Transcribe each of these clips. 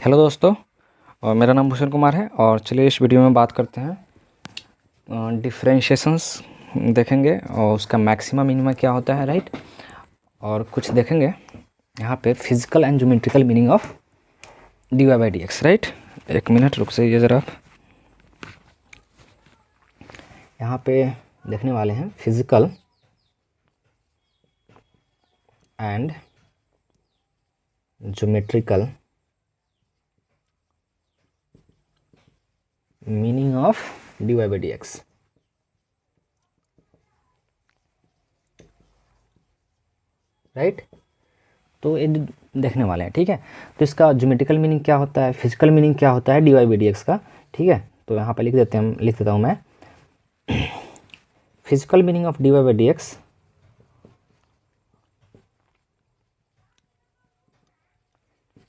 Hello दोस्तों, और मेरा नाम भूषण कुमार है। और चलिए इस वीडियो में बात करते हैं डिफरेंशिएशंस देखेंगे और उसका मैक्सिमा मिनिमा क्या होता है, राइट। और कुछ देखेंगे यहाँ पे physical and geometrical meaning of dy by D x, right. एक मिनट रुक जाइए ज़रा। यहाँ पे देखने वाले हैं physical and geometrical meaning of dy by D x. Right, तो ये देखने वाले हैं, ठीक है। तो इसका ज्योमेट्रिकल मीनिंग क्या होता है, फिजिकल मीनिंग क्या होता है dy बाई डी एक्स का, ठीक है। तो यहाँ पे लिख देता हूँ मैं physical meaning of dy by D x.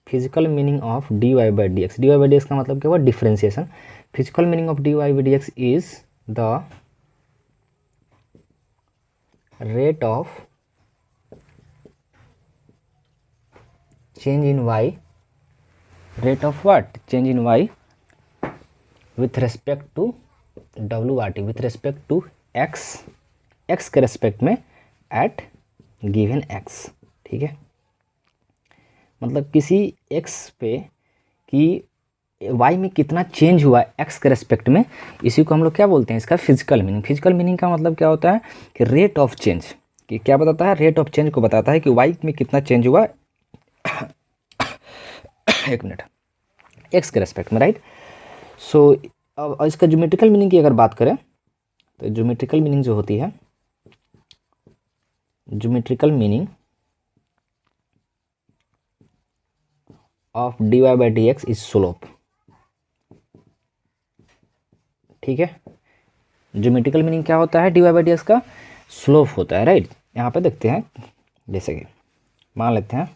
Physical meaning of dy by D x, dy by D x का मतलब क्या हुआ, differentiation. Physical meaning of dy by D x is the rate of change in y, rate of what, change in y with respect to wrt, with respect to x, x के respect में at given x, ठीक है। मतलब किसी x पे कि y में कितना चेंज हुआ है x के रेस्पेक्ट में, इसी को हम लोग क्या बोलते हैं, इसका फिजिकल मीनिंग। फिजिकल मीनिंग का मतलब क्या होता है कि रेट ऑफ चेंज, कि क्या बताता है, रेट ऑफ चेंज को बताता है कि y में कितना चेंज हुआ एक मिनट एक्स के रेस्पेक्ट में, राइट। सो अब इसका ज्योमेट्रिकल मीनिंग की अगर बात करें तो ज्योमेट्रिकल मीनिंग जो होती है, geometrical meaning of dy by D x is slope, ठीक है। ज्योमेट्रिकल मीनिंग क्या होता है dy बाई डी एक्स का, स्लोप होता है, राइट। यहाँ पे देखते हैं, जैसे कि मान लेते हैं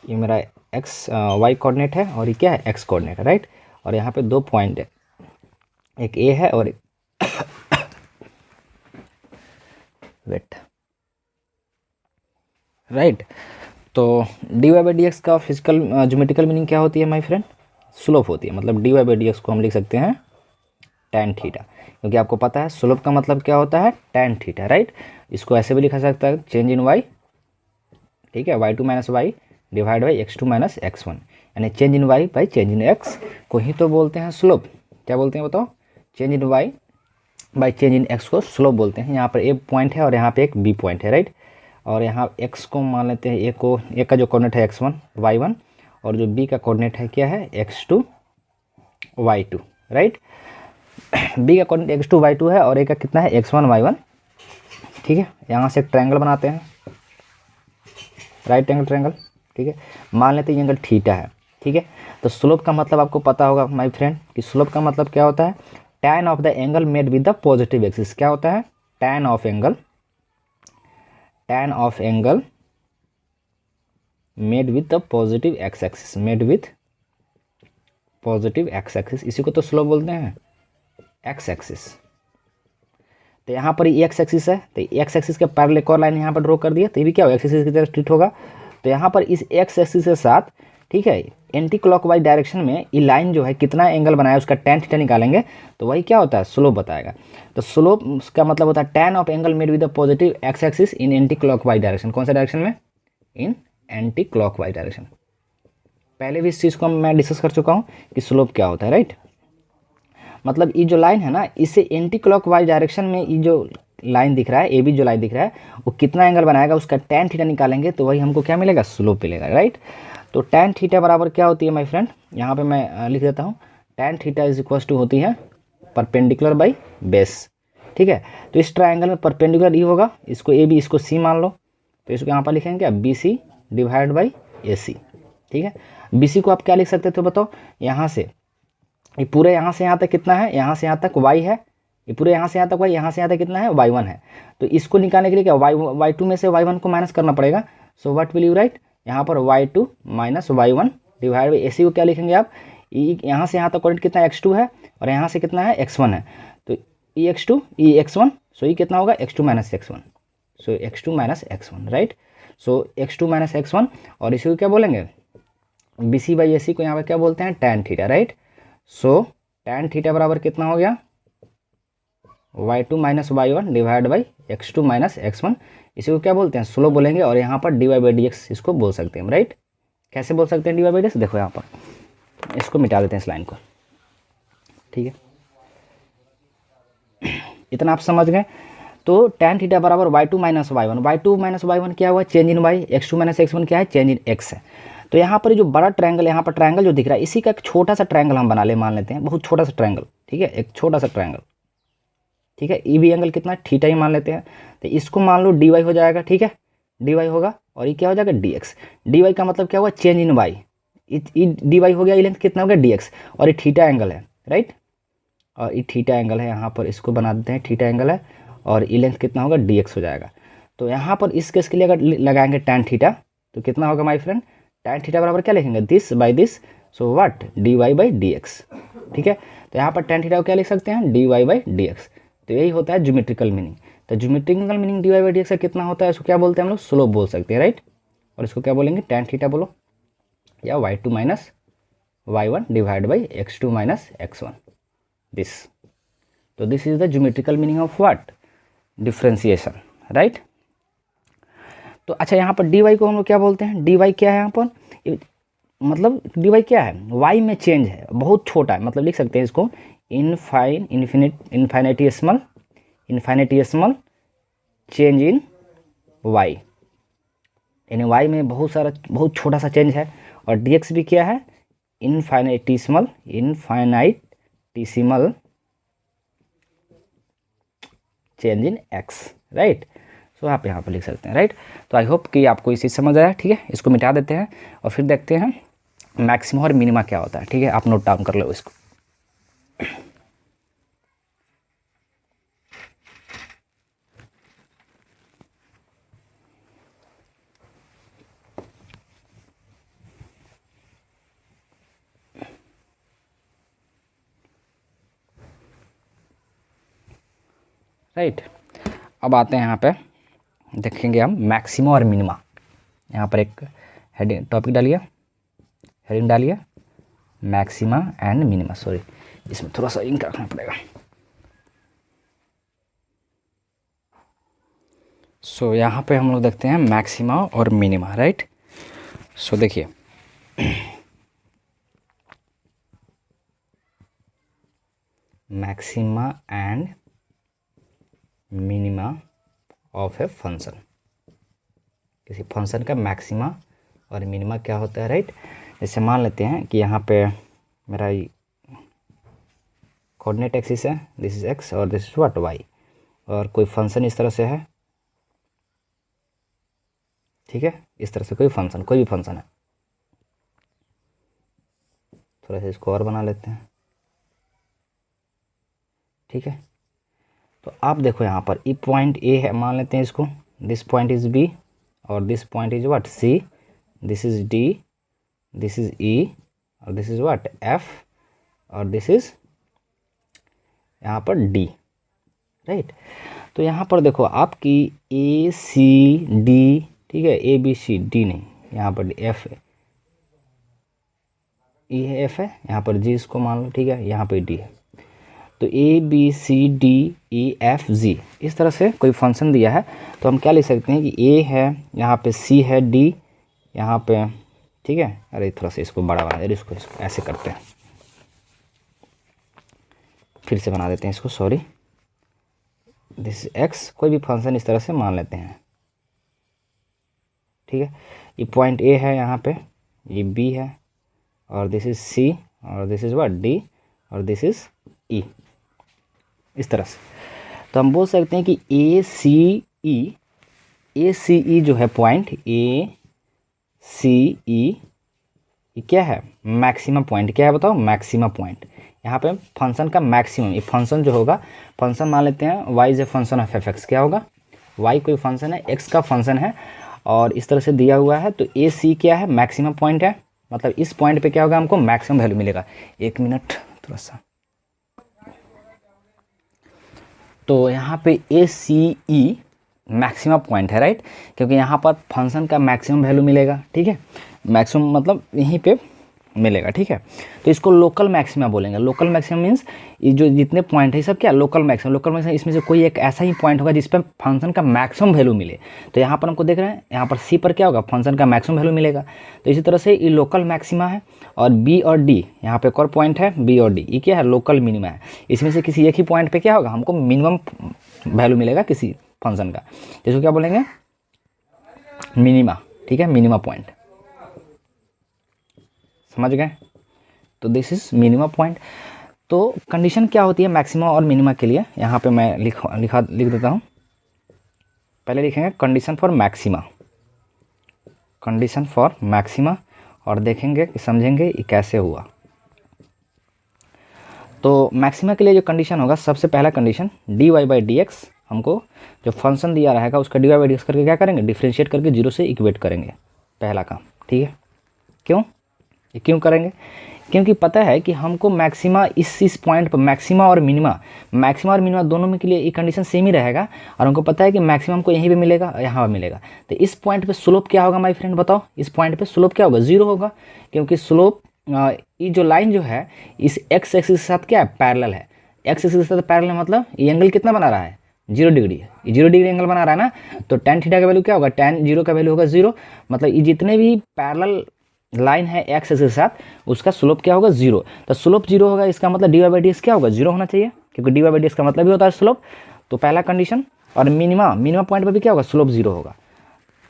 ये मेरा एक्स वाई कोऑर्डिनेट है और ये क्या है, एक्स कोऑर्डिनेट है, राइट। और यहाँ पे दो पॉइंट है, एक ए है और एक वेट, राइट। तो dy बाई डी एक्स का फिजिकल ज्योमेट्रिकल मीनिंग क्या होती है माय फ्रेंड, स्लोप होती है। मतलब dy बाई डी एक्स को हम लिख सकते हैं tan थीटा, क्योंकि आपको पता है स्लोप का मतलब क्या होता है, tan थीटा, राइट। इसको ऐसे भी लिखा सकता है चेंज इन y, ठीक है, y2 minus y divide by x2 minus x1, यानी change in y by change in x को ही तो बोलते हैं स्लोप। क्या बोलते हैं बताओ, change in y by change in x को स्लोप बोलते हैं। यहाँ पर a पॉइंट है और यहाँ पे एक b पॉइंट है, राइट। और यहाँ x को मान लेते हैं, a का जो कोऑर्डिनेट है x1 y1 और जो b का कोऑर्डिनेट है क्या है x2 y2, राइट। b का कोऑर्डिनेट x2 y2 है और a का कितना है x1 y1, ठीक है। यहाँ से एक ट्रायंगल बनाते हैं, राइट एंगल ट्रायंगल, ठीक है। मान लेते हैं ये एंगल थीटा है, ठीक है। तो स्लोप का मतलब आपको पता होगा माय फ्रेंड कि स्लोप का मतलब क्या होता है, tan of the angle made with the positive axis. क्या होता है, tan of angle made with the positive x axis, made with positive x axis, इसी को तो स्लोप बोलते हैं, एक्स एक्सिस। तो यहाँ पर एक्स एक्सिस है, तो एक्स एक्सिस के पैरेलल एक और लाइन यहाँ पर ड्रॉ कर दिया, तो ये भी क्या होगा, एक्स एक्सिस की तरफ ट्रीट होगा। तो यहाँ पर इस एक्स एक्सिस के साथ, ठीक है, एंटी क्लॉकवाइज डायरेक्शन में ये लाइन जो है कितना एंगल बनाया उसका tan थीटा निकालेंगे, तो वही क्या होता है, स्लोप बताएगा। तो स्लोप का मतलब होता है tan of angle made with the positive x axis in anti clockwise direction. कौन सा डायरेक्शन में, इन एंटी क्लॉकवाइज डायरेक्शन। पहले भी इस चीज़ को मैं डिस्कस कर चुका हूँ कि स्लोप क्या होता है, राइट। मतलब ये जो लाइन है ना, इससे एंटी क्लॉकवाइज डायरेक्शन में ये जो लाइन दिख रहा है, ए बी जो लाइन दिख रहा है, वो कितना एंगल बनाएगा उसका tan थीटा निकालेंगे, तो वही हमको क्या मिलेगा, स्लोप मिलेगा, राइट। तो tan थीटा बराबर क्या होती है माय फ्रेंड, यहाँ पे मैं लिख देता हूँ, tan theta is equal to होती है परपेंडिकुलर बाई बेस, ठीक है। तो इस ट्रायंगल में परपेंडिकुलर ई होगा, इसको ए बी इसको सी मान लो, तो इसको यहाँ पर लिखेंगे क्या, बी सी डिवाइड बाई ए सी, ठीक है। बी सी को आप क्या लिख सकते थे बताओ, यहाँ से ये पूरे यहाँ से यहाँ तक कितना है, यहाँ से यहाँ तक y है, ये पूरे यहाँ से यहाँ तक y, यहाँ से यहाँ तक कितना है, y1 है। तो इसको निकालने के लिए क्या, y2 में से y1 को माइनस करना पड़ेगा। So what will you right, यहाँ पर y2 minus y1 divide by ac को क्या लिखेंगे आप, यहाँ से यहाँ तक कोऑर्डिनेट कितना x2 है और यहाँ से कितना है x1 है, तो e x2 e x1, सो ये कितना होगा x2 माइनस x1, सो x2 माइनस x1, राइट। सो x2 माइनस x1 और इसी को क्या बोलेंगे, बी सी बाई ए सी को यहाँ पर क्या बोलते हैं, tan थीटा, राइट। सो tan थीटा बराबर कितना हो गया, y2 minus y1 divide by x2 minus x1। इसी को क्या बोलते हैं, स्लोप बोलेंगे, और यहाँ पर dy बाई डी एक्स इसको बोल सकते हैं, राइट। कैसे बोल सकते हैं dy बाई डी एक्स, देखो यहाँ पर इसको मिटा देते हैं इस लाइन को, ठीक है। इतना आप समझ गए। तो tan थीटा बराबर y2 minus y1, y2 minus y1 क्या हुआ, change in y, x2 minus x1 क्या है, चेंज इन x है। तो यहाँ पर जो बड़ा ट्रायंगल, यहाँ पर ट्रायंगल जो दिख रहा है, इसी का एक छोटा सा ट्रायंगल हम बना ले, मान लेते हैं बहुत छोटा सा ट्रायंगल, ठीक है, एक छोटा सा ट्रायंगल, ठीक है। ई बी एंगल कितना, थीटा ही मान लेते हैं। तो इसको मान लो dy हो जाएगा, ठीक है, dy होगा, और ये क्या हो जाएगा, dx। dy का मतलब क्या हुआ, चेंज इन y, dy हो गया, ये लेंथ कितना हो गया, dx, और ये थीटा एंगल है, राइट, और ये थीटा एंगल है, यहाँ पर इसको बना देते हैं, थीटा एंगल है, और ये लेंथ कितना होगा, dx हो जाएगा। तो यहाँ पर इस केस के लिए अगर लगाएंगे tan थीटा, तो कितना होगा माय फ्रेंड, tan थीटा बराबर क्या लिखेंगे, this by this, so what, dy by dx, ठीक है। तो यहाँ पर tan थीटा को क्या लिख सकते हैं, dy बाई dx। तो यही होता है ज्योमेट्रिकल मीनिंग। तो geometrical meaning dy by dx का कितना होता है, इसको क्या बोलते हैं हम लोग, स्लोप बोल सकते हैं, राइट। और इसको क्या बोलेंगे, tan थीटा बोलो, या y2 minus y1 divide by x2 minus x1, this. तो this is the geometrical meaning of what, differentiation, right. तो अच्छा, यहाँ पर dy को हम लोग क्या बोलते हैं, dy क्या है यहाँ पर, मतलब dy क्या है, y में चेंज है, बहुत छोटा है, मतलब लिख सकते हैं इसको इनफाइनेटियसमल चेंज इन y, यानी y में बहुत छोटा सा चेंज है। और dx भी क्या है, इनफाइनेटिसिमल चेंज इन x, राइट। सो आप यहाँ पर लिख सकते हैं, राइट। तो आई होप कि आपको इसी समझ आया, ठीक है। इसको मिटा देते हैं और फिर देखते हैं मैक्सिमा और मिनिमा क्या होता है, ठीक है। आप नोट डाउन कर लो इसको। राइट, अब आते हैं यहाँ पे, देखेंगे हम मैक्सिमा और मिनिमा। यहाँ पर एक हेडिंग टॉपिक डालिए, हेडिंग डालिए, मैक्सिमा एंड मिनिमा। सॉरी, इसमें थोड़ा सा इंक रखना पड़ेगा। सो यहाँ पे हम लोग देखते हैं मैक्सिमा और मिनिमा, राइट। सो देखिए, maxima and minima of a function, किसी फंक्शन का मैक्सिमा और मिनिमा क्या होता है, राइट। जैसे मान लेते हैं कि यहाँ पे मेरा कोऑर्डिनेट एक्सिस है, दिस इज एक्स और दिस इज व्हाट, वाई, और कोई फंक्शन इस तरह से है, ठीक है। इस तरह से कोई भी फंक्शन है, थोड़ा सा इसको और बना लेते हैं, ठीक है। तो आप देखो यहाँ पर ये पॉइंट ए है, मान लेते हैं इसको, दिस पॉइंट इज बी और this point is what, C, this is D, this is E, और दिस इज व्हाट, एफ, और दिस इज यहाँ पर डी, राइट। तो यहाँ पर देखो आपकी ए सी डी, ठीक है, ए बी सी डी नहीं, यहाँ पर एफ है, ई है, एफ है, यहाँ पर जी इसको मान लो, ठीक है, यहाँ पर डी है। तो A B C D E F G, इस तरह से कोई फंक्शन दिया है, तो हम क्या लिख सकते हैं कि ए है, यहाँ पे सी है, डी यहाँ पे, ठीक है। अरे थोड़ा सा इसको बड़ा बना, इसको ऐसे करते हैं, फिर से बना देते हैं इसको, सॉरी, दिस एक्स, कोई भी फंक्शन इस तरह से मान लेते हैं, ठीक है। ये पॉइंट ए है, यहाँ पे ये बी है, और दिस इज सी, और दिस इज व्हाट, डी, और दिस इज ई, इस तरह से। तो हम बोल सकते हैं कि ए सी ई जो है पॉइंट, ए सी ई क्या है, मैक्सिमम पॉइंट, क्या है बताओ, मैक्सिमम पॉइंट। यहाँ पे फंक्शन का मैक्सिमम, ये फंक्शन जो होगा, फंक्शन मान लेते हैं y is a function of F x, क्या होगा, y कोई फंक्शन है, x का फंक्शन है, और इस तरह से दिया हुआ है। तो ए सी क्या है, मैक्सिमम पॉइंट है, मतलब इस पॉइंट पे क्या होगा, हमको मैक्सिमम वैल्यू मिलेगा। एक मिनट थोड़ा सा, तो यहाँ पे ए सी ई मैक्सिमम पॉइंट है, राइट, क्योंकि यहाँ पर फंक्शन का मैक्सिमम वैल्यू मिलेगा, ठीक है, मैक्सिमम मतलब यहीं पे मिलेगा, ठीक है। तो इसको लोकल मैक्सिमा बोलेंगे। लोकल मैक्सिमम मीन्स ये जो जितने पॉइंट है सब क्या लोकल मैक्सिमम। लोकल मैक्सिमम इसमें से कोई एक ऐसा ही पॉइंट होगा जिस पर फंक्शन का मैक्सिमम वैल्यू मिले। तो यहाँ पर हमको देख रहे हैं, यहाँ पर सी पर क्या होगा, फंक्शन का मैक्सिमम वैल्यू मिलेगा। तो इसी तरह से ये लोकल मैक्सिमा है। और बी और डी, यहाँ पे एक और पॉइंट है बी और डी, ये क्या है, लोकल मिनिमा है। इसमें से किसी एक ही पॉइंट पे क्या होगा, हमको मिनिमम वैल्यू मिलेगा किसी फंक्शन का, जिसको क्या बोलेंगे, मिनिमा, ठीक है, मिनिमा पॉइंट। समझ गए? तो दिस इज मिनिमा पॉइंट। तो कंडीशन क्या होती है मैक्सिमा और मिनिमा के लिए, यहाँ पे मैं लिख देता हूँ। पहले लिखेंगे condition for maxima, condition for maxima, और देखेंगे कि समझेंगे ये कैसे हुआ। तो मैक्सिमा के लिए जो कंडीशन होगा, सबसे पहला condition dy by D x, हमको जो फंक्शन दिया रहेगा उसका dy बाई डी एक्स करके क्या करेंगे, डिफ्रेंशिएट करके 0 से इक्वेट करेंगे, पहला काम, ठीक है। क्यों, ये क्यों करेंगे, क्योंकि पता है कि हमको मैक्सिमा इस पॉइंट पर, मैक्सिमा और मिनिमा दोनों में के लिए ये कंडीशन सेम ही रहेगा। और हमको पता है कि मैक्सिमम को यहीं पे मिलेगा, यहाँ पे मिलेगा। तो इस पॉइंट पे स्लोप क्या होगा माय फ्रेंड, बताओ, इस पॉइंट पे स्लोप क्या होगा, 0 होगा, क्योंकि स्लोप ये जो लाइन जो है इस एक्स एक्सिस के साथ क्या है, पैरेलल है। एक्स एक्सिस के साथ पैरेलल मतलब ये एंगल कितना बना रहा है, 0 डिग्री, ये 0 डिग्री एंगल बना रहा है ना। तो tan थीटा का वैल्यू क्या होगा, tan 0 का वैल्यू होगा 0। मतलब ये जितने भी पैरेलल लाइन है एक्स एक्सिस के साथ, उसका स्लोप क्या होगा, 0। तो स्लोप 0 होगा, इसका मतलब dy बाई डी एक्स क्या होगा, 0 होना चाहिए, क्योंकि dy बाई डी एक्स का मतलब ही होता है स्लोप। तो पहला कंडीशन। और मिनिमा पॉइंट पर भी क्या होगा, स्लोप 0 होगा,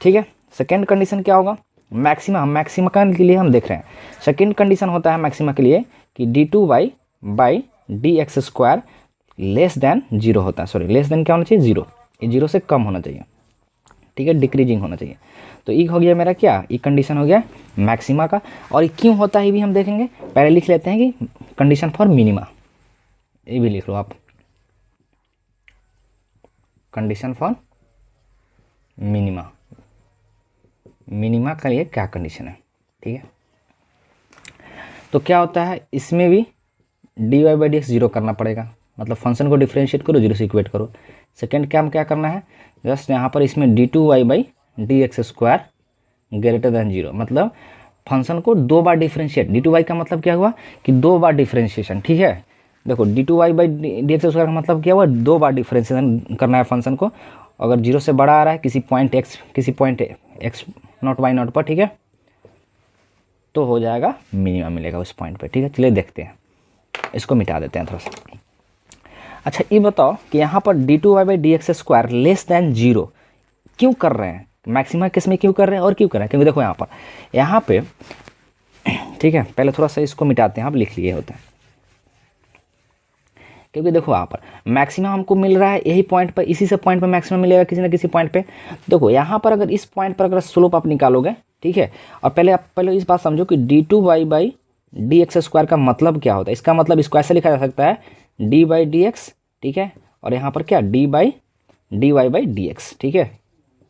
ठीक है। सेकेंड कंडीशन क्या होगा, मैक्सिमा के लिए हम देख रहे हैं। सेकेंड कंडीशन होता है मैक्सिमा के लिए कि d2y by D x square less than 0 होता है। सॉरी, लेस देन क्या होना चाहिए, 0, ये 0 से कम होना चाहिए, ठीक है, डिक्रीजिंग होना चाहिए। तो ये हो गया मेरा क्या, ये कंडीशन हो गया मैक्सिमा का। और ये क्यों होता है ये भी हम देखेंगे। पहले लिख लेते हैं कि कंडीशन फॉर मिनिमा, ये भी लिख लो आप, कंडीशन फॉर मिनिमा, मिनिमा का लिए क्या कंडीशन है, ठीक है। तो क्या होता है, इसमें भी dy बाई डी एक्स 0 करना पड़ेगा, मतलब फंक्शन को डिफ्रेंशिएट करो, 0 से इक्वेट करो। सेकेंड काम क्या करना है, जस्ट यहाँ पर इसमें d2y by D x square greater than 0, मतलब फंक्शन को 2 बार डिफ्रेंशिएट। d2y का मतलब क्या हुआ कि 2 बार डिफ्रेंशिएशन, ठीक है। देखो d2y by D x square का मतलब क्या हुआ, 2 बार डिफ्रेंशिएशन करना है फंक्शन को। अगर 0 से बड़ा आ रहा है किसी point x not y not पर, ठीक है, तो हो जाएगा मिनिमम मिलेगा उस पॉइंट पे, ठीक है। चलिए देखते हैं, इसको मिटा देते हैं थोड़ा सा। अच्छा ये बताओ कि यहाँ पर d2y by D x square less than 0 क्यों कर रहे हैं, मैक्सिमा केस में क्यों कर रहे हैं और क्यों कर रहे हैं, क्योंकि देखो यहाँ पे ठीक है, पहले थोड़ा सा इसको मिटाते हैं, आप लिख लिए होता है। क्योंकि देखो यहाँ पर मैक्सिमम हमको मिल रहा है यही पॉइंट पर, इसी से पॉइंट पर मैक्सिमम मिलेगा किसी ना किसी पॉइंट पे। देखो यहाँ पर अगर इस पॉइंट पर अगर स्लोप आप निकालोगे, ठीक है, और पहले इस बात समझो कि d2y by D x square का मतलब क्या होता है। इसका मतलब इसको ऐसे लिखा जा सकता है d बाई डी एक्स, ठीक है, और यहाँ पर क्या dy बाई डी एक्स, ठीक है,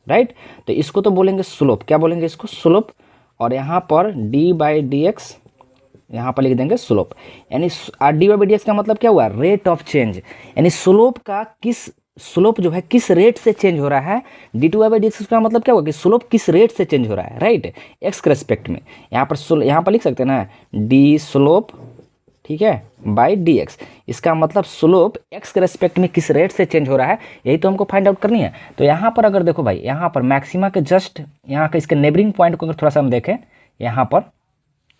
राइट। तो इसको तो बोलेंगे स्लोप, क्या बोलेंगे इसको, स्लोप। और यहाँ पर d बाई डी एक्स यहाँ पर लिख देंगे स्लोप, यानी dy बाई डी एक्स का मतलब क्या हुआ, रेट ऑफ चेंज, यानी स्लोप का स्लोप जो है किस रेट से चेंज हो रहा है। d2y बाई डी एक्स का मतलब क्या होगा कि स्लोप किस रेट से चेंज हो रहा है, राइट, एक्स के रेस्पेक्ट में। यहाँ पर लिख सकते हैं ना डी स्लोप, ठीक है, बाई डी एक्स, इसका मतलब स्लोप एक्स के रेस्पेक्ट में किस रेट से चेंज हो रहा है, यही तो हमको फाइंड आउट करनी है। तो यहाँ पर अगर देखो भाई, यहाँ पर मैक्सिमा के जस्ट यहाँ का इसके नेबरिंग पॉइंट को अगर थोड़ा सा हम देखें यहाँ पर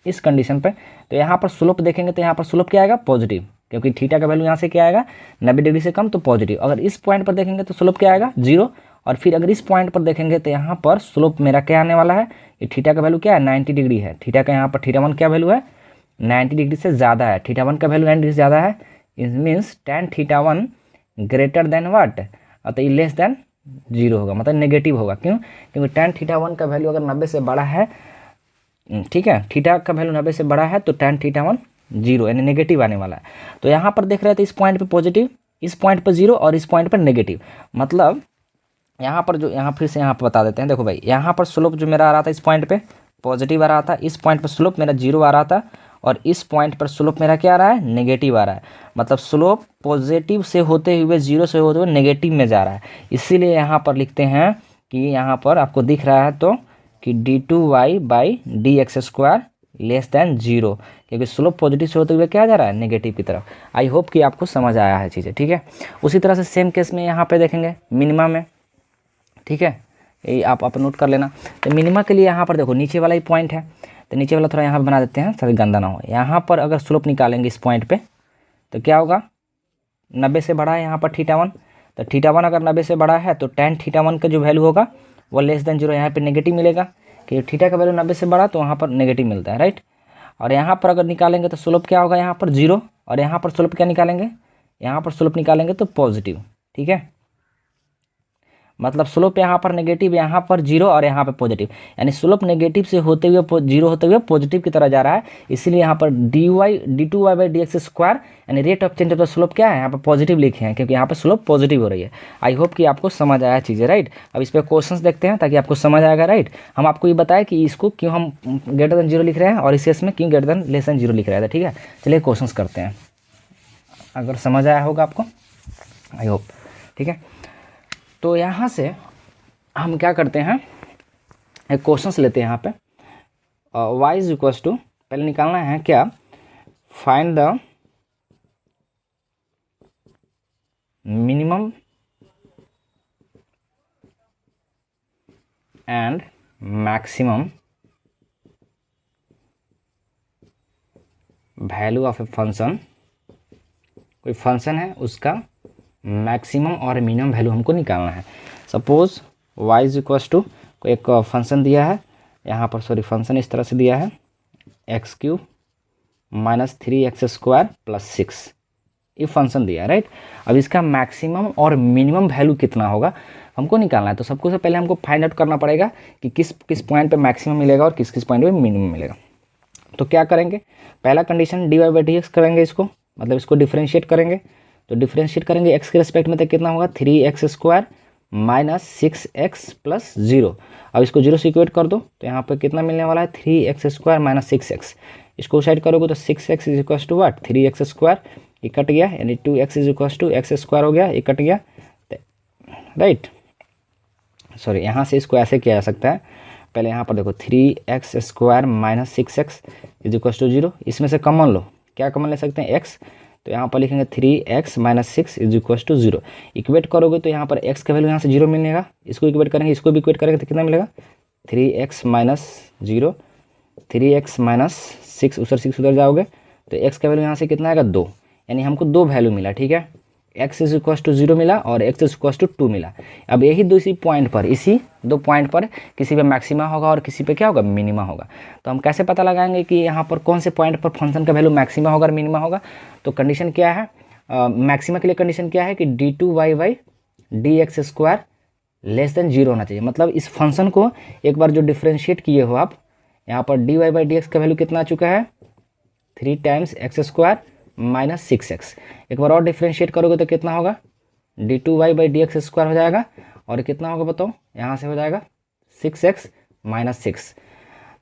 इस कंडीशन पे, तो यहाँ पर स्लोप देखेंगे तो यहाँ पर स्लोप क्या आएगा, पॉजिटिव, क्योंकि थीटा का वैल्यू यहाँ से क्या आएगा 90 डिग्री से कम, तो पॉजिटिव। अगर इस पॉइंट पर देखेंगे तो स्लोप क्या आएगा, 0। और फिर अगर इस पॉइंट पर देखेंगे तो यहाँ पर स्लोप मेरा क्या आने वाला है, ये थीटा का वैल्यू क्या है, 90 डिग्री है। थीटा का यहाँ पर θ1 क्या वैल्यू है, 90 डिग्री से ज़्यादा है, θ1 का वैल्यू 90 डिग्री से ज़्यादा है। It means tan θ1 greater than what, तो ये लेस देन 0 होगा, मतलब नेगेटिव होगा। क्यों, क्योंकि tan θ1 का वैल्यू अगर 90 से बड़ा है, ठीक है, थीटा का वैल्यू 90 से बड़ा है, तो tan θ1 0 यानी नेगेटिव आने वाला है। तो यहाँ पर देख रहे थे इस पॉइंट पे पॉजिटिव, इस पॉइंट पर 0 और इस पॉइंट पर नेगेटिव, मतलब यहाँ पर जो यहाँ फिर से यहाँ पर बता देते हैं। देखो भाई यहाँ पर स्लोप जो मेरा आ रहा था इस पॉइंट पे पॉजिटिव आ रहा था, इस पॉइंट पर स्लोप मेरा 0 आ रहा था, और इस पॉइंट पर स्लोप मेरा क्या आ रहा है, नेगेटिव आ रहा है। मतलब स्लोप पॉजिटिव से होते हुए, जीरो से होते हुए नेगेटिव में जा रहा है। इसीलिए यहाँ पर लिखते हैं कि यहाँ पर आपको दिख रहा है तो कि d2y/dx² लेस देन जीरो, क्योंकि स्लोप पॉजिटिव से होते हुए क्या जा रहा है, नेगेटिव की तरफ। आई होप कि आपको समझ आया है चीज़ें, ठीक है। उसी तरह से सेम केस में यहाँ पे देखेंगे मिनिमम में, ठीक है, ये आप नोट कर लेना। तो मिनिमा के लिए यहाँ पर देखो नीचे वाला ही पॉइंट है, तो नीचे वाला थोड़ा यहाँ पे बना देते हैं ताकि गंदा ना हो। यहाँ पर अगर स्लोप निकालेंगे इस पॉइंट पे तो क्या होगा, 90 से बड़ा है यहाँ पर θ1, तो θ1 अगर 90 से बड़ा है तो tan θ1 का जो वैल्यू होगा वो लेस देन जीरो, यहाँ पे नेगेटिव मिलेगा कि थीटा का वैल्यू 90 से बड़ा तो वहाँ पर नेगेटिव मिलता है, राइट। और यहाँ पर अगर निकालेंगे तो स्लोप क्या होगा, यहाँ पर जीरो, और यहाँ पर स्लोप क्या निकालेंगे, यहाँ पर स्लोप निकालेंगे तो पॉजिटिव, ठीक है। मतलब स्लोप यहाँ पर नेगेटिव, यहाँ पर जीरो और यहाँ पे पॉजिटिव, यानी स्लोप नेगेटिव से होते हुए जीरो होते हुए पॉजिटिव की तरह जा रहा है। इसीलिए यहाँ पर d2y/dx² यानी rate of change of the slope क्या है, यहाँ पर पॉजिटिव लिखे हैं क्योंकि यहाँ पर स्लोप पॉजिटिव हो रही है। आई होप कि आपको समझ आया चीज़ें, राइट। अब इस पर क्वेश्चंस देखते हैं ताकि आपको समझ आएगा, राइट। हम आपको ये बताएं कि इसको क्यों हम ग्रेटर देन जीरो लिख रहे हैं और इस केस में क्यों greater than less than zero लिख रहे थे, ठीक है। चलिए क्वेश्चंस करते हैं, अगर समझ आया होगा आपको, आई होप, ठीक है। तो यहाँ से हम क्या करते हैं, एक क्वेश्चंस लेते हैं यहाँ पे। y इज इक्वल्स टू, पहले निकालना है क्या, find the minimum and maximum value of a function. कोई फंक्शन है उसका मैक्सिमम और मिनिमम वैल्यू हमको निकालना है। Suppose y is equals to, कोई एक फंक्शन दिया है यहाँ पर, सॉरी फंक्शन इस तरह से दिया है x³ - 3x² + 6, ये फंक्शन दिया है, राइट। अब इसका मैक्सिमम और मिनिमम वैल्यू कितना होगा हमको निकालना है। तो सबको से पहले हमको फाइंड आउट करना पड़ेगा कि किस किस पॉइंट पे मैक्सिमम मिलेगा और किस किस पॉइंट पे मिनिमम मिलेगा। तो क्या करेंगे, पहला कंडीशन dy/dx करेंगे, इसको मतलब इसको डिफ्रेंशिएट करेंगे। तो डिफ्रेंशिएट करेंगे x के रिस्पेक्ट में तो कितना होगा, 3x² - 6x + 0। अब इसको 0 से इक्वेट कर दो तो यहाँ पे कितना मिलने वाला है, 3x² - 6x। इसको साइड करोगे तो 6x is equal to what, 3x², ये कट गया, यानी 2x is equal to x² हो गया, ये कट गया, राइट। सॉरी, यहाँ से इसको ऐसे किया जा सकता है, पहले यहाँ पर देखो 3x² - 6x is equal to 0, इसमें से कॉमन लो, क्या कॉमन ले सकते हैं, x, तो यहाँ पर लिखेंगे 3x - 6 is equal to 0। Equate करोगे तो यहाँ पर x का वैल्यू यहाँ से 0 मिलेगा, इसको इक्वेट करेंगे, इसको भी इक्वेट करेंगे तो कितना मिलेगा, 3x - 0, 3x - 6 उधर 6 उधर जाओगे तो x का वैल्यू यहाँ से कितना आएगा, 2, यानी हमको 2 वैल्यू मिला, ठीक है। x इज इक्वल टू 0 मिला और x इज इक्वल टू 2 मिला। अब यही इसी दो पॉइंट पर किसी पे मैक्सिमा होगा और किसी पे क्या होगा, मिनिमा होगा। तो हम कैसे पता लगाएंगे कि यहाँ पर कौन से पॉइंट पर फंक्शन का वैल्यू मैक्सिमा होगा और मिनिमा होगा। तो कंडीशन क्या है, मैक्सिमा के लिए कंडीशन क्या है कि d2y/dx² लेस देन 0 होना चाहिए। मतलब इस फंक्शन को एक बार जो डिफ्रेंशिएट किए हो आप, यहाँ पर dy/dx का वैल्यू कितना आ चुका है, 3 टाइम्स x² - 6x। एक बार और डिफ्रेंशिएट करोगे तो कितना होगा, d2y/dx² हो जाएगा, और कितना होगा बताओ, यहाँ से हो जाएगा 6x - 6।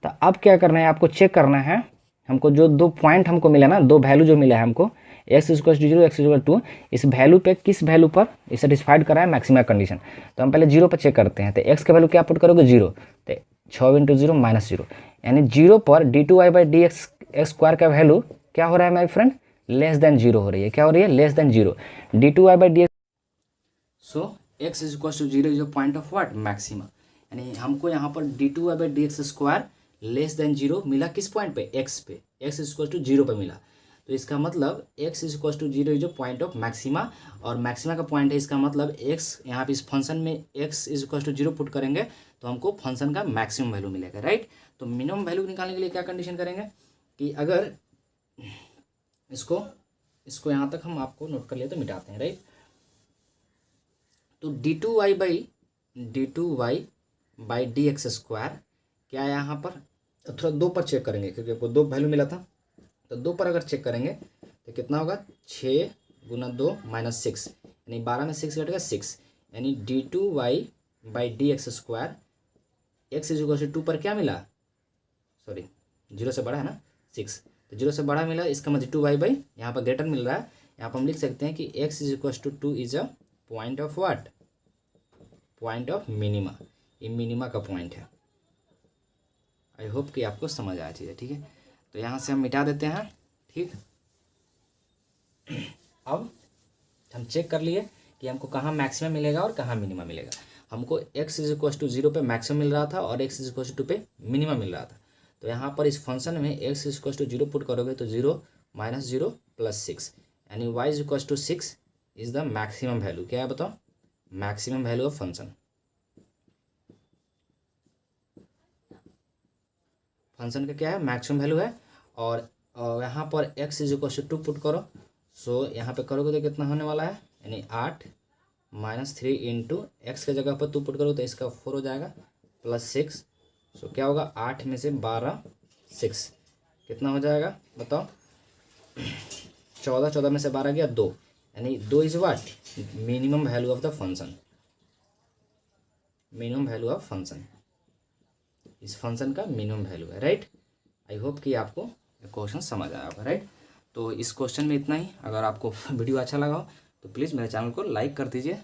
तो अब क्या करना है, आपको चेक करना है, हमको जो 2 पॉइंट हमको मिला ना, 2 वैल्यू जो मिला है हमको, x is equal to 0, x is equal to 2, इस वैल्यू पे किस वैल्यू पर सेटिस्फाइड करा है मैक्सिमा कंडीशन। तो हम पहले 0 पर चेक करते हैं। तो x का वैल्यू क्या पुट करोगे, 0, तो 6 × 0 - 0, यानी 0 पर d2y/dx² का वैल्यू क्या हो रहा है माय फ्रेंड, लेस देन 0 हो रही है। क्या हो रही है, less than 0, d2y/dx। So x is equal to 0 is a point of what, maxima. यानी हमको यहाँ पर d2y/dx² लेस देन 0 मिला, किस पॉइंट पे, x पे, x इज इक्वल टू 0 पे मिला। तो इसका मतलब x is equal to 0 is a point of maxima, और मैक्सिमा का पॉइंट है, इसका मतलब x यहाँ पे इस फंक्शन में x is equal to 0 put करेंगे तो हमको फंक्शन का मैक्सिमम वैल्यू मिलेगा, राइट। तो मिनिमम वैल्यू निकालने के लिए क्या कंडीशन करेंगे कि अगर इसको यहाँ तक हम आपको नोट कर लिए तो मिटाते हैं, राइट। तो d2y/dx² क्या है यहाँ पर, तो थोड़ा 2 पर चेक करेंगे क्योंकि आपको 2 वैल्यू मिला था। तो 2 पर अगर चेक करेंगे तो कितना होगा, 6 × 2 - 6, यानी 12 में 6 घटेगा 6, यानी d2y/dx² x is equal to 2 पर क्या मिला, सॉरी 0 से बड़ा है ना 6, तो 0 से बड़ा मिला, इसका मतलब 2y यहाँ पर ग्रेटर मिल रहा है। यहाँ पर हम लिख सकते हैं कि x is equal to 2 is a point of what, point of minima. ये मिनिमा का पॉइंट है। आई होप कि आपको समझ आया चीज़ें, ठीक है। तो यहाँ से हम मिटा देते हैं, ठीक। अब हम चेक कर लिए कि हमको कहाँ मैक्सिमम मिलेगा और कहाँ मिनिमम मिलेगा। हमको x इज इक्वल टू 0 पे मैक्सिमम मिल रहा था और x इज इक्वल टू 2 पे मिनिमम मिल रहा था। तो यहाँ पर इस फंक्शन में x is equal to 0 put करोगे तो 0 माइनस 0 प्लस 6, यानी y is equal to 6 is the maximum value. क्या है बताओ, maximum value of function. Function का क्या है, मैक्सिमम वैल्यू है। और यहाँ पर x is equal to 2 put करो, सो यहाँ पे करोगे तो कितना होने वाला है, यानी 8 माइनस 3 इंटू एक्स के जगह पर 2 पुट करो तो इसका 4 हो जाएगा प्लस 6। सो क्या होगा, 8 में से 12 6 कितना हो जाएगा बताओ, 14, 14 में से 12 गया 2, यानी 2 is what, minimum value of the function. Minimum value of function, इस फंक्शन का मिनिमम वैल्यू है, राइट। आई होप कि आपको क्वेश्चन समझ आया होगा, राइट। तो इस क्वेश्चन में इतना ही। अगर आपको वीडियो अच्छा लगा हो तो प्लीज़ मेरे चैनल को लाइक कर दीजिए।